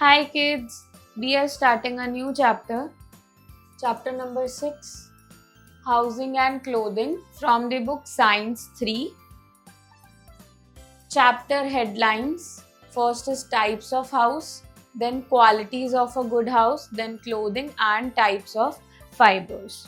Hi kids, we are starting a new chapter number 6, Housing and Clothing from the book Science 3. Chapter headlines: first is types of house, then qualities of a good house, then clothing and types of fibers.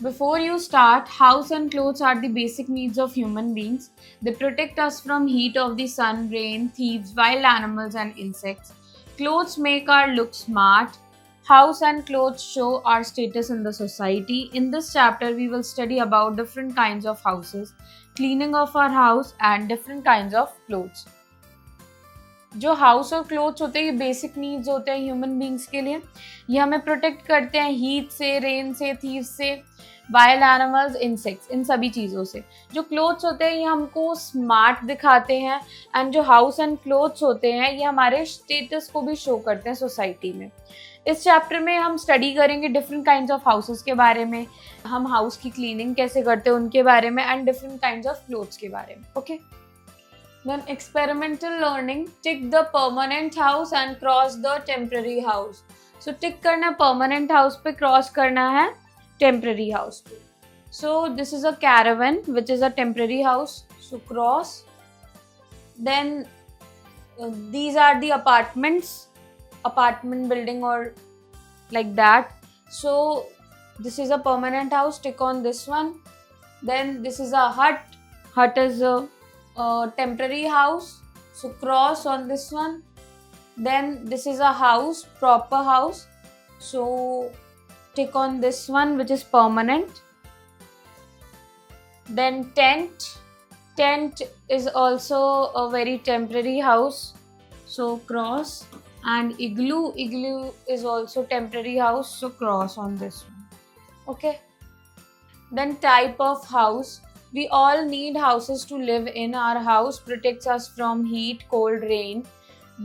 Before you start, house and clothes are the basic needs of human beings. They protect us from heat of the sun, rain, thieves, wild animals and insects. Clothes make our look smart. House and clothes show our status in the society. In this chapter, we will study about different kinds of houses, cleaning of our house and different kinds of clothes. जो house और clothes होते हैं ये basic needs होते हैं human beings के लिए. ये हमें प्रोटेक्ट करते हैं हीट से, रेन से, थीव्स से, वाइल्ड एनिमल्स, इंसेक्ट्स, इन सभी चीज़ों से. जो क्लोथ्स होते हैं ये हमको स्मार्ट दिखाते हैं एंड जो हाउस एंड क्लोथ्स होते हैं ये हमारे स्टेटस को भी शो करते हैं सोसाइटी में. इस चैप्टर में हम स्टडी करेंगे डिफरेंट काइंड्स ऑफ हाउसेस के बारे में, हम हाउस की क्लीनिंग कैसे करते हैं उनके बारे में and different kinds of clothes के बारे में. Okay. Then experimental learning, tick the permanent house and cross the temporary house. So tick करना permanent house पे, cross करना है temporary house पे. So this is a caravan which is a temporary house. So cross. Then these are the apartment building or like that. So this is a permanent house, tick on this one. Then this is a hut. Hut is a temporary house, so cross on this one. Then this is a house, proper house, so tick on this one which is permanent. Then tent is also a very temporary house, so cross. And igloo is also temporary house, so cross on this one. Okay. Then type of house. We all need houses to live in. Our house protects us from heat, cold, rain,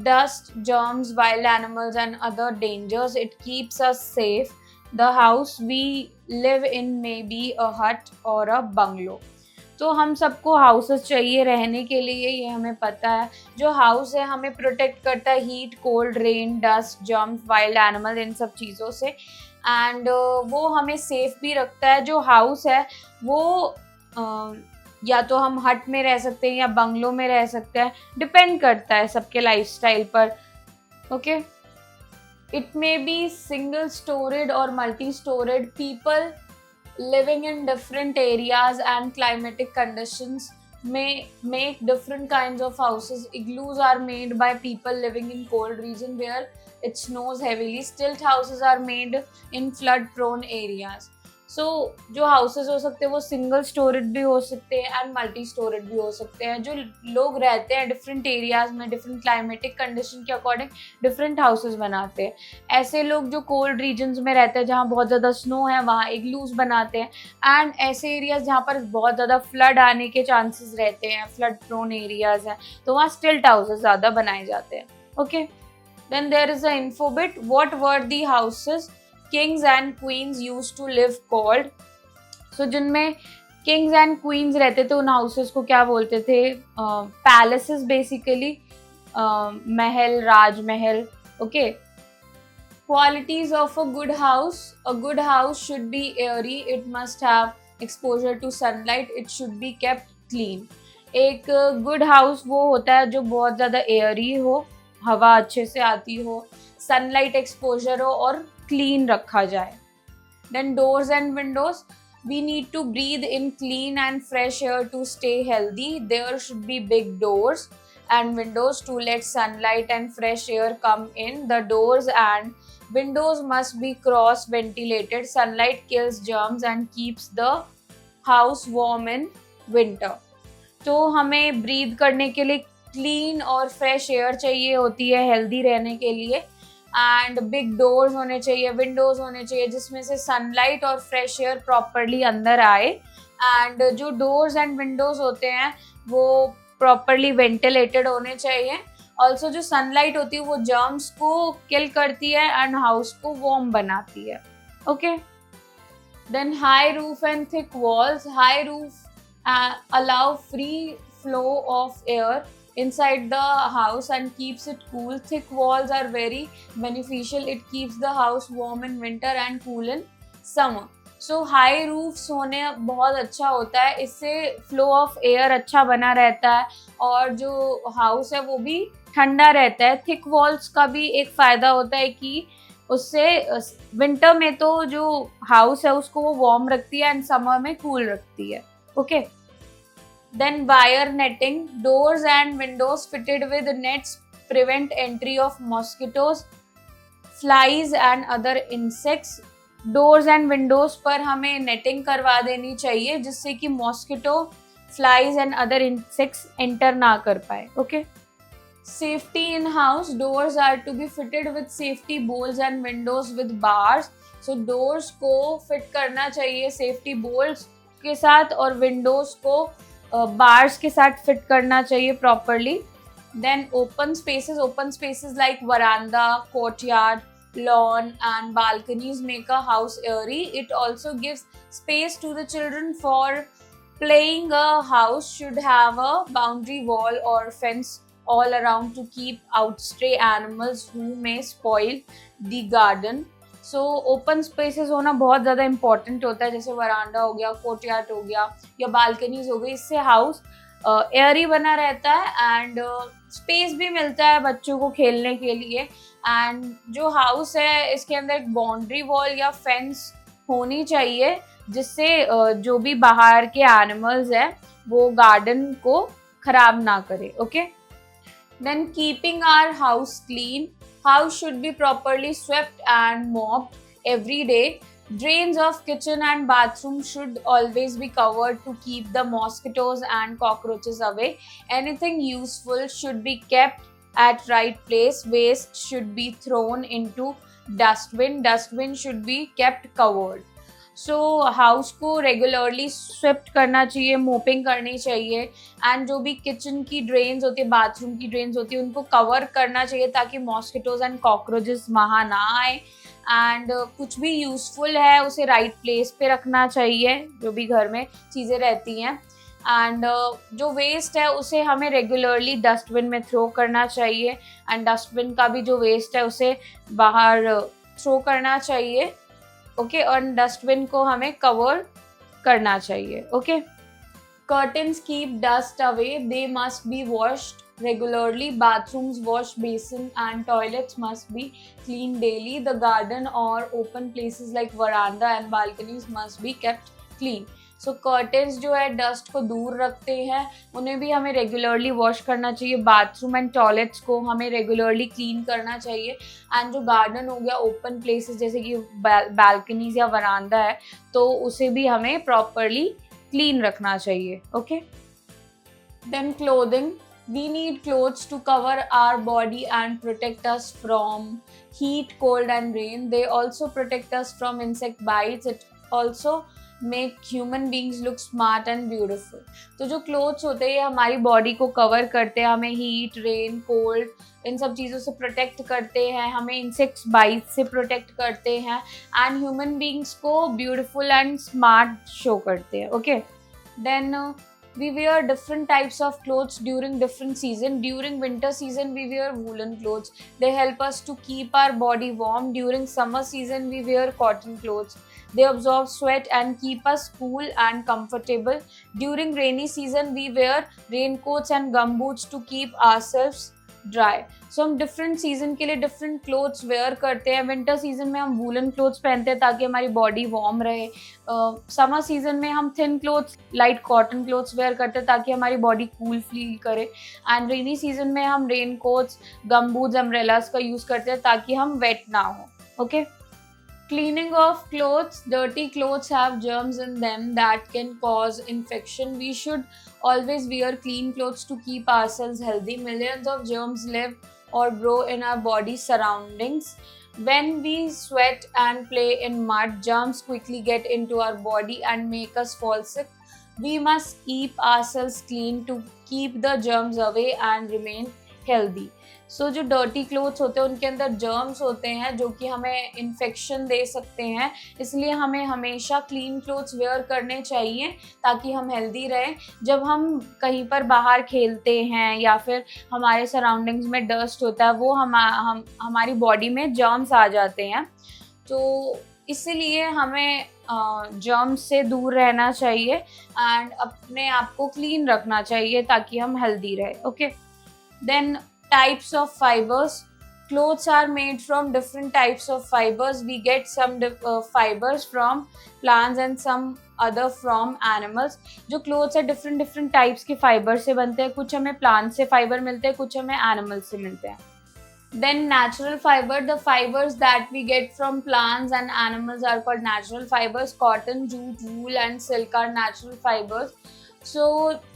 dust, germs, wild animals and other dangers. It keeps us safe. The house we live in may be a hut or a bungalow. तो हम सबको houses चाहिए रहने के लिए, ये हमें पता है. जो हाउस है हमें प्रोटेक्ट करता है heat, cold, rain, dust, germs, wild animal, इन सब चीज़ों से. एंड वो हमें सेफ भी रखता है. जो हाउस है वो या तो हम हट में रह सकते हैं या बंगलो में रह सकते हैं, डिपेंड करता है सबके लाइफस्टाइल पर. Okay. It may be single storeyed और multi storeyed. People living in different areas and climatic conditions may make different kinds of houses. Igloos are made by people living in cold region where it snows heavily. Stilt houses are made in flood prone areas. So जो houses हो सकते हैं वो single storage भी हो सकते हैं and multi storage भी हो सकते हैं. जो लोग रहते हैं डिफरेंट एरियाज में, डिफरेंट क्लाइमेटिक कंडीशन के अकॉर्डिंग डिफरेंट हाउसेज बनाते हैं. ऐसे लोग जो कोल्ड रीजन्स में रहते हैं जहाँ बहुत ज़्यादा स्नो है वहाँ इग्लूज बनाते हैं. एंड ऐसे एरियाज जहाँ पर बहुत ज़्यादा फ्लड आने के चांसेस रहते हैं, फ्लड प्रोन एरियाज हैं, तो वहाँ स्टिल्ट हाउसेज ज़्यादा बनाए जाते हैं. Okay. Then there is a info bit. What were the houses kings and queens used to live called? So जिनमें kings and queens रहते थे उन houses को क्या बोलते थे? Palaces basically. Mahal, Rajmahal. Okay. Qualities of a good house. A good house should be airy. It must have exposure to sunlight. It should be kept clean. एक good house वो होता है जो बहुत ज़्यादा airy हो, हवा अच्छे से आती हो, सनलाइट एक्सपोजर हो और क्लीन रखा जाए. Then doors and windows. We need to breathe in clean and fresh air to stay healthy. There should be big doors and windows to let sunlight and fresh air come in. The doors and windows must be cross ventilated. Sunlight kills germs and keeps the house warm in winter. तो हमें breathe करने के लिए clean और fresh air चाहिए होती है healthy रहने के लिए. एंड बिग डोर्स होने चाहिए, विंडोज होने चाहिए जिसमें से सनलाइट और फ्रेश एयर प्रॉपरली अंदर आए. एंड जो डोर्स एंड विंडोज होते हैं वो प्रॉपरली वेंटिलेटेड होने चाहिए. ऑल्सो जो सनलाइट होती है वो जर्म्स को किल करती है एंड हाउस को वार्म बनाती है. Okay. Then high roof and thick walls. High roof allow free flow of air. inside the house and keeps it cool. Thick walls are very beneficial. It keeps the house warm in winter and cool in summer. So high roofs होने बहुत अच्छा होता है, इससे flow of air अच्छा बना रहता है और जो हाउस है वो भी ठंडा रहता है. थिक वॉल्स का भी एक फ़ायदा होता है कि उससे विंटर में तो जो हाउस है उसको वो वार्म रखती है एंड समर में कूल रखती है. Okay. Then wire netting. Doors and windows fitted with nets prevent entry of mosquitoes, flies and other insects. Doors and windows पर हमें नेटिंग करवा देनी चाहिए जिससे कि mosquito, flies and other insects enter ना कर पाए. Okay. Safety in house. Doors are to be fitted with safety bolts and windows with bars. So doors को फिट करना चाहिए सेफ्टी बोल्स के साथ और विंडोज को बार्स के साथ फिट करना चाहिए properly. Then open spaces like verandah, courtyard, lawn and balconies make a house airy. It also gives space to the children for playing. A house should have a boundary wall or fence all around to keep out stray animals who may spoil the garden. So open spaces होना बहुत ज़्यादा important होता है, जैसे वरांडा हो गया, courtyard हो गया या बालकनीज हो गई. इससे हाउस एयरी बना रहता है एंड स्पेस भी मिलता है बच्चों को खेलने के लिए. एंड जो हाउस है इसके अंदर एक बाउंड्री वॉल या फेंस होनी चाहिए जिससे जो भी बाहर के एनिमल्स हैं वो गार्डन को खराब ना करे. Okay. Then keeping our house clean. House should be properly swept and mopped every day. Drains of kitchen and bathroom should always be covered to keep the mosquitoes and cockroaches away. Anything useful should be kept at right place. Waste should be thrown into dustbin. Dustbin should be kept covered. So house को regularly swept करना चाहिए, mopping करनी चाहिए and जो भी kitchen की drains होती है, बाथरूम की ड्रेन्स होती है, उनको कवर करना चाहिए ताकि मॉस्किटोज एंड कॉकरोचेस वहाँ ना आए. एंड कुछ भी यूजफुल है उसे राइट प्लेस पे रखना चाहिए, जो भी घर में चीज़ें रहती हैं. एंड जो वेस्ट है उसे हमें रेगुलरली डस्टबिन में थ्रो करना चाहिए एंड डस्टबिन का भी जो वेस्ट है उसे बाहर थ्रो करना चाहिए. ओके. और डस्टबिन को हमें कवर करना चाहिए. Okay. Curtains keep dust away. They must be washed regularly. Bathrooms, wash basin and toilets must be cleaned daily. The garden or open places like veranda and balconies must be kept clean. So curtains जो है dust को दूर रखते हैं, उन्हें भी हमें regularly wash करना चाहिए. बाथरूम एंड टॉयलेट्स को हमें रेगुलरली क्लीन करना चाहिए. एंड जो गार्डन हो गया, ओपन प्लेसेस जैसे कि बालकनीज या वरांदा है, तो उसे भी हमें प्रॉपरली क्लीन रखना चाहिए. Okay. Then clothing. We need clothes to cover our body and protect us from heat, cold and rain. They also protect us from insect bites. It also make human beings look smart and beautiful. तो जो clothes होते हैं ये हमारी body को cover करते हैं, हमें heat, rain, cold इन सब चीज़ों से protect करते हैं, हमें insect bites से protect करते हैं and human beings को beautiful and smart show करते हैं. Okay. Then we wear different types of clothes during different season. During winter season we wear woolen clothes. They help us to keep our body warm. During summer season we wear cotton clothes. They absorb sweat and keep us cool and comfortable. During rainy season we wear raincoats and gumboots to keep ourselves dry. So हम different season के लिए different clothes wear करते हैं. Winter season में हम woollen clothes पहनते हैं ताकि हमारी बॉडी वार्म रहे. समर सीजन में हम thin clothes, light cotton clothes wear करते हैं ताकि हमारी बॉडी कूल फील करे. एंड रेनी सीजन में हम रेन कोट्स, गमबूट्स, अम्ब्रेलास का यूज़ करते हैं ताकि हम वेट ना हो. Okay. Cleaning of clothes. Dirty clothes have germs in them that can cause infection. We should always wear clean clothes to keep ourselves healthy. Millions of germs live or grow in our body surroundings. When we sweat and play in mud, germs quickly get into our body and make us fall sick. We must keep ourselves clean to keep the germs away and remain healthy. सो जो dirty clothes होते हैं उनके अंदर germs होते हैं जो कि हमें इन्फेक्शन दे सकते हैं, इसलिए हमें हमेशा क्लीन क्लोथ्स वेयर करने चाहिए ताकि हम हेल्दी रहें। जब हम कहीं पर बाहर खेलते हैं या फिर हमारे सराउंडिंग्स में डस्ट होता है, वो हमारी बॉडी में जर्म्स आ जाते हैं, तो इसलिए हमें जर्म्स से दूर रहना चाहिए एंड अपने आप को क्लीन रखना चाहिए ताकि हम हेल्दी रहे। Okay, then types of fibres. Clothes are made from different types of fibers. We get some fibers from plants and some other from animals. जो clothes है different types के fiber से बनते हैं, कुछ हमें plant से fiber मिलते हैं, कुछ हमें animals से मिलते हैं। Then natural fiber, the fibers that we get from plants and animals are called natural fibers. Cotton, jute, wool and silk are natural fibers. So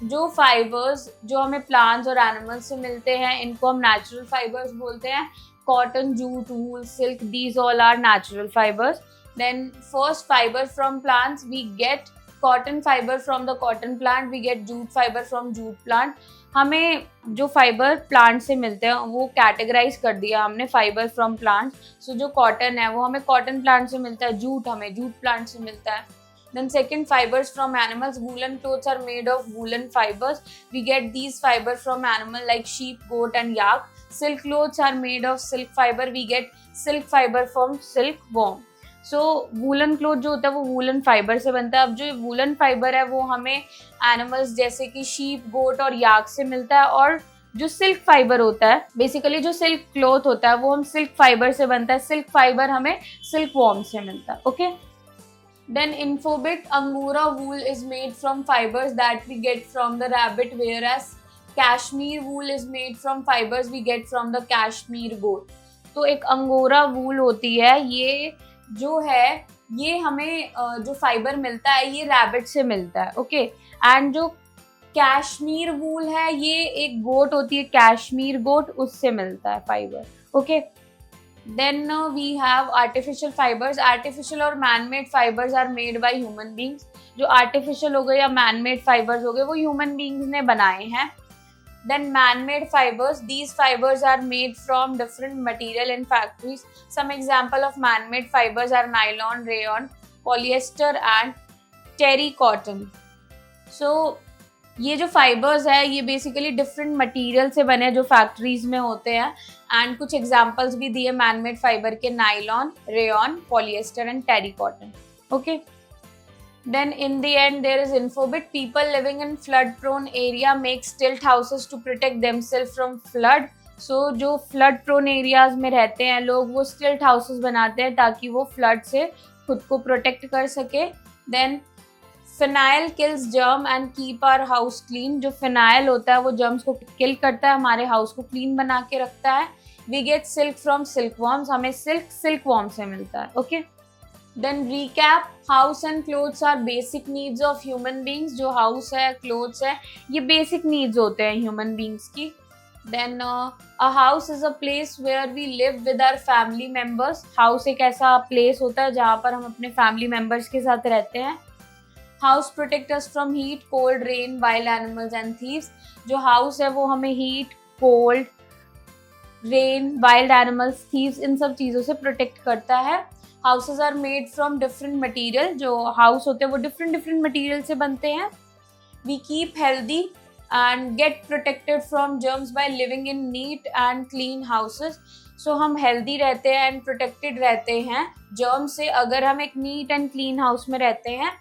जो fibers जो हमें plants और animals से मिलते हैं इनको हम natural fibers बोलते हैं. Cotton, jute, wool, silk, these all are natural fibers. Then first fiber from plants, we get cotton fiber from the cotton plant, we get jute fiber from jute plant. हमें जो fibre plant से मिलते हैं वो categorise कर दिया हमने fibre from plant. सो जो कॉटन है वो हमें कॉटन प्लांट से मिलता है, जूट हमें जूट प्लांट से मिलता है. Then second, fibers from animals. Woolen clothes are made of woolen fibers. We get these fibers from animals like sheep, goat and yak. Silk clothes are made of silk fiber. We get silk fiber from silkworm. So woollen cloth जो होता है वो woollen fibre से बनता है. अब जो woollen fibre है वो हमें एनिमल्स जैसे कि शीप, गोट और याक से मिलता है. और जो सिल्क फाइबर होता है, बेसिकली जो सिल्क क्लोथ होता है वो हम सिल्क फाइबर से बनता है. सिल्क फाइबर हमें सिल्क वॉर्म से मिलता है. Okay, then infobit angora wool is made from fibres that we get from the rabbit, whereas cashmere wool is made from fibres we get from the cashmere goat. तो एक angora wool होती है, ये जो है ये हमें जो फाइबर मिलता है ये रैबिट से मिलता है. ओके, एंड जो कैश्मीर वूल है ये एक गोट होती है, कैश्मीर गोट, उससे मिलता है fibre. Okay, then we have artificial fibres. Artificial और manmade fibres are made by human beings. जो आर्टिफिशियल हो गए या मैनमेड फाइबर्स हो गए वो ह्यूमन बींग्स ने बनाए हैं. Then man-made fibers. These fibers are made from different material in factories. Some example of man-made fibers are nylon, rayon, polyester and terry cotton. So ये जो fibers है ये basically different material से बने जो factories में होते हैं. And कुछ examples भी दिए man-made fiber के, nylon, rayon, polyester and terry cotton. Okay. Then in the end there is infobit. People living in flood prone area make stilt houses to protect themselves from flood. So जो flood prone areas में रहते हैं लोग वो stilt houses बनाते हैं ताकि वो flood से खुद को protect कर सके. Then phenyl kills germ and keep our house clean. जो phenyl होता है वो germs को kill करता है, हमारे house को clean बना के रखता है. We get silk from silkworms. हमें silk silkworm से मिलता है. Okay. Then recap. House and clothes are basic needs of human beings. जो house है, clothes है, ये basic needs होते हैं human beings की. Then a house is a place where we live with our family members. House एक ऐसा place होता है जहाँ पर हम अपने family members के साथ रहते हैं. House protect us from heat, cold, rain, wild animals and thieves. जो house है वो हमें heat, cold, rain, wild animals, thieves इन सब चीज़ों से protect करता है. Houses are made from different material. जो house होते हैं वो different material से बनते हैं. We keep healthy and get protected from germs by living in neat and clean houses. So हम healthy रहते हैं and protected रहते हैं germs से अगर हम एक neat and clean house में रहते हैं.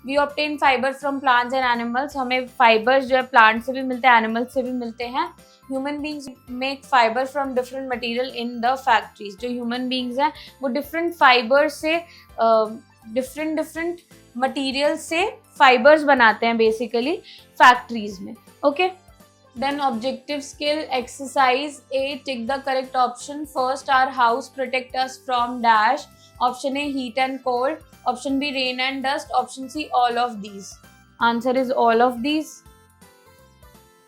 We obtain fiber from plants and animals. हमें fibers जो है plant से भी मिलते हैं, animals से भी मिलते हैं. Human beings make fiber from different material in the factories. जो human beings हैं वो different fibers से different material से fibers बनाते हैं basically factories में. Okay. Then objective skill exercise A. Tick the correct option. First, our house protect us from dash. Option A, heat and cold. Option B, rain and dust. Option C, all of these. Answer is all of these.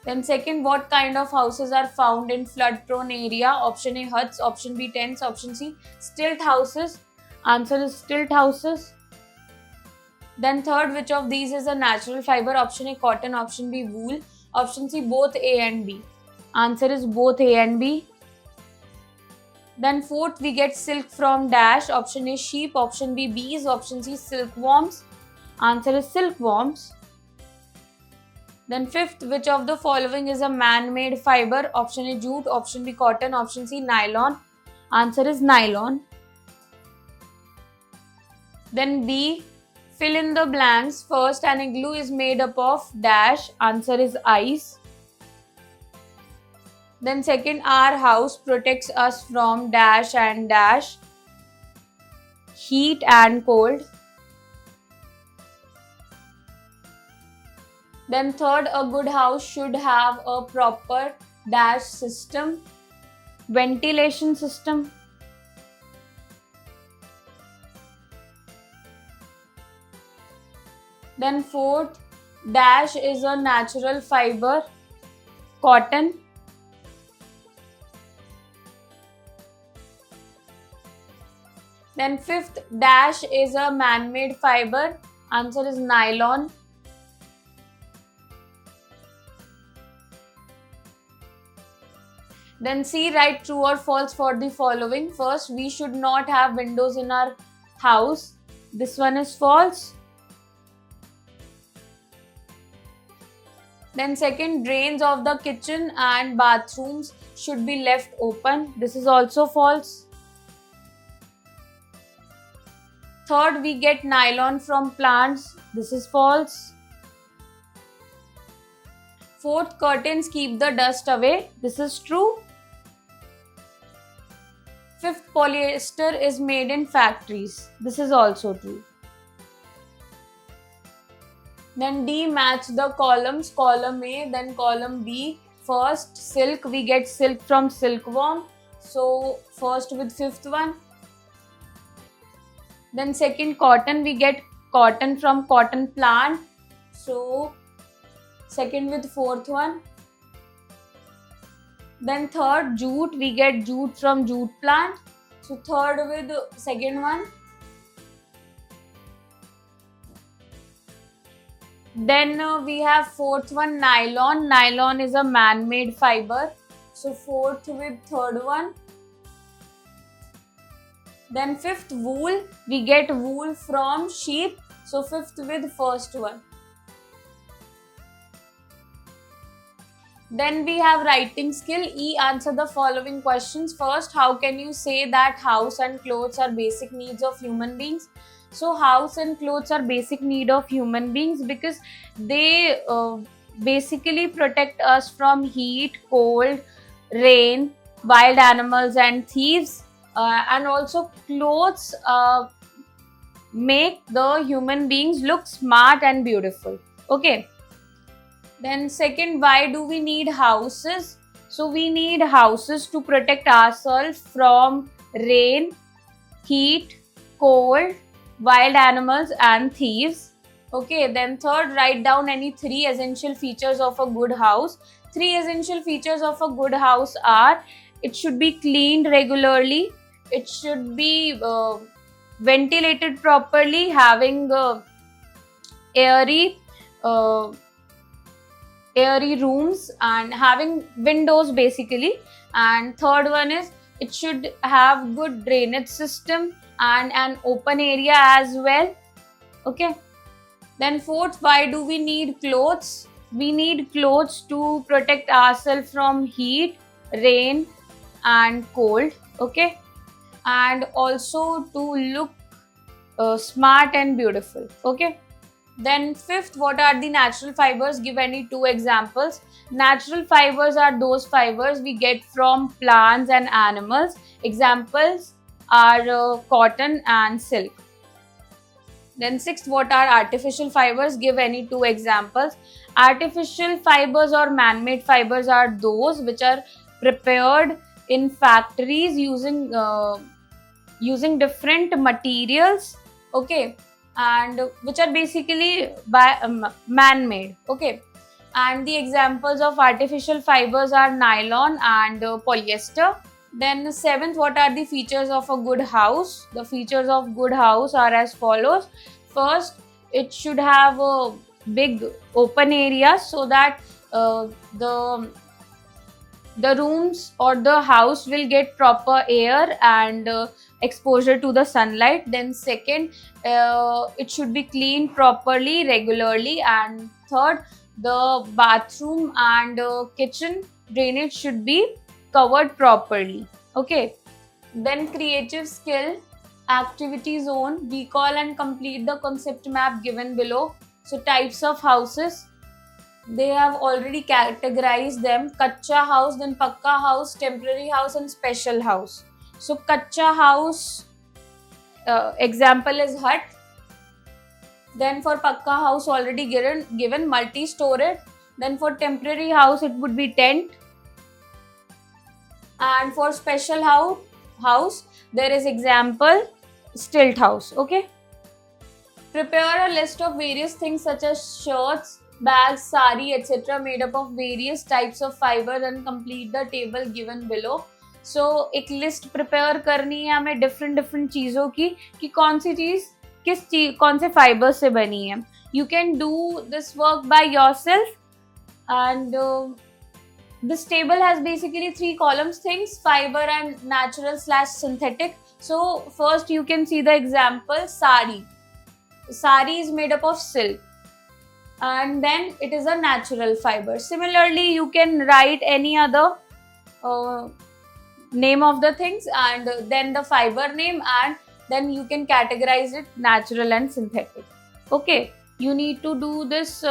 Then second, what kind of houses are found in flood prone area? Option A, huts. Option B, tents. Option C, stilt houses. Answer is stilt houses. Then third, which of these is a natural fiber? Option A, cotton. Option B, wool. Option C, both A and B. Answer is both A and B. Then fourth, we get silk from dash. Option A, sheep. Option B, bees. Option C, silkworms. Answer is silkworms. Then fifth, which of the following is a man-made fiber? Option A, jute. Option B, cotton. Option C, nylon. Answer is nylon. Then B, fill in the blanks. First, an igloo is made up of dash. Answer is ice. Then second, our house protects us from dash and dash, heat and cold. Then third, a good house should have a proper dash system, ventilation system. Then fourth, dash is a natural fiber, cotton. Then fifth, dash is a man-made fiber. Answer is nylon. Then C, write true or false for the following. First, we should not have windows in our house. This one is false. Then second, drains of the kitchen and bathrooms should be left open. This is also false. Third, we get nylon from plants. This is false. Fourth, curtains keep the dust away. This is true. Fifth, polyester is made in factories. This is also true. Then D, match the columns. Column A, then column B. First, silk, we get silk from silkworm. So, first with fifth one. Then second, cotton, we get cotton from cotton plant. So, second with fourth one. Then third, jute, we get jute from jute plant. So, third with second one. Then we have fourth one, nylon. Nylon is a man-made fiber. So, fourth with third one. Then fifth, wool. We get wool from sheep. So, fifth with first one. Then we have writing skill. E, answer the following questions. First, how can you say that house and clothes are basic needs of human beings? So, house and clothes are basic need of human beings because they basically protect us from heat, cold, rain, wild animals and thieves. And also clothes make the human beings look smart and beautiful. Okay. Then second, why do we need houses? So we need houses to protect ourselves from rain, heat, cold, wild animals and thieves. Okay, then third, write down any three essential features of a good house. Three essential features of a good house are: it should be cleaned regularly, it should be ventilated properly, having airy rooms and having windows basically. And third one is it should have good drainage system and an open area as well. Okay. Then fourth, why do we need clothes? We need clothes to protect ourselves from heat, rain and cold. Okay. And also to look smart and beautiful. Okay. Then fifth, what are the natural fibers? Give any two examples. Natural fibers are those fibers we get from plants and animals. Examples are cotton and silk. Then sixth, what are artificial fibers? Give any two examples. Artificial fibers or man-made fibers are those which are prepared in factories using different materials. Okay. And which are basically man-made. Okay. And the examples of artificial fibers are nylon and polyester. Then seventh, what are the features of a good house? The features of good house are as follows. First, it should have a big open area so that the the rooms or the house will get proper air and exposure to the sunlight. Then second, it should be cleaned properly regularly. And third, the bathroom and kitchen drainage should be covered properly. Okay. Then creative skill, activity zone, recall and complete the concept map given below. So types of houses, they have already categorized them: kacha house, then pakka house, temporary house, and special house. So kacha house, example is hut. Then for pakka house already given multi-storied. Then for temporary house it would be tent. And for special house there is example stilt house. Okay. Prepare a list of various things such as shirts, bags, sari, etc. made up of various types of fiber and complete the table given below. So एक list prepare करनी है हमें different चीज़ों की कि कौन सी चीज़ कौन से फाइबर से बनी है. You can do this work by yourself. And this table has basically 3 columns things: fiber and natural/synthetic. So first you can see the example sari. Sari is made up of silk and then it is a natural fiber. Similarly, you can write any other name of the things and then the fiber name, and then you can categorize it natural and synthetic. Okay, you need to do this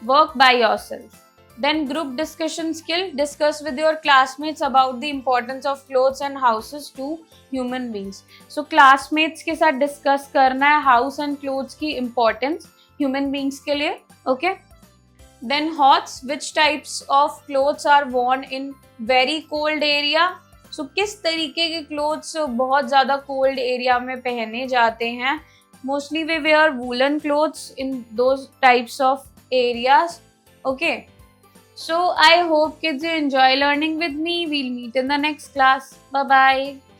work by yourself. Then group discussion skill, discuss with your classmates about the importance of clothes and houses to human beings. So classmates के साथ discuss करना है house and clothes की importance human beings के लिए. Okay. Then hots, which types of clothes are worn in very cold area. So किस तरीके के clothes बहुत ज़्यादा cold area में पहने जाते हैं. Mostly we wear woolen clothes in those types of areas. Okay. So I hope kids you enjoy learning with me. We'll meet in the next class. Bye bye.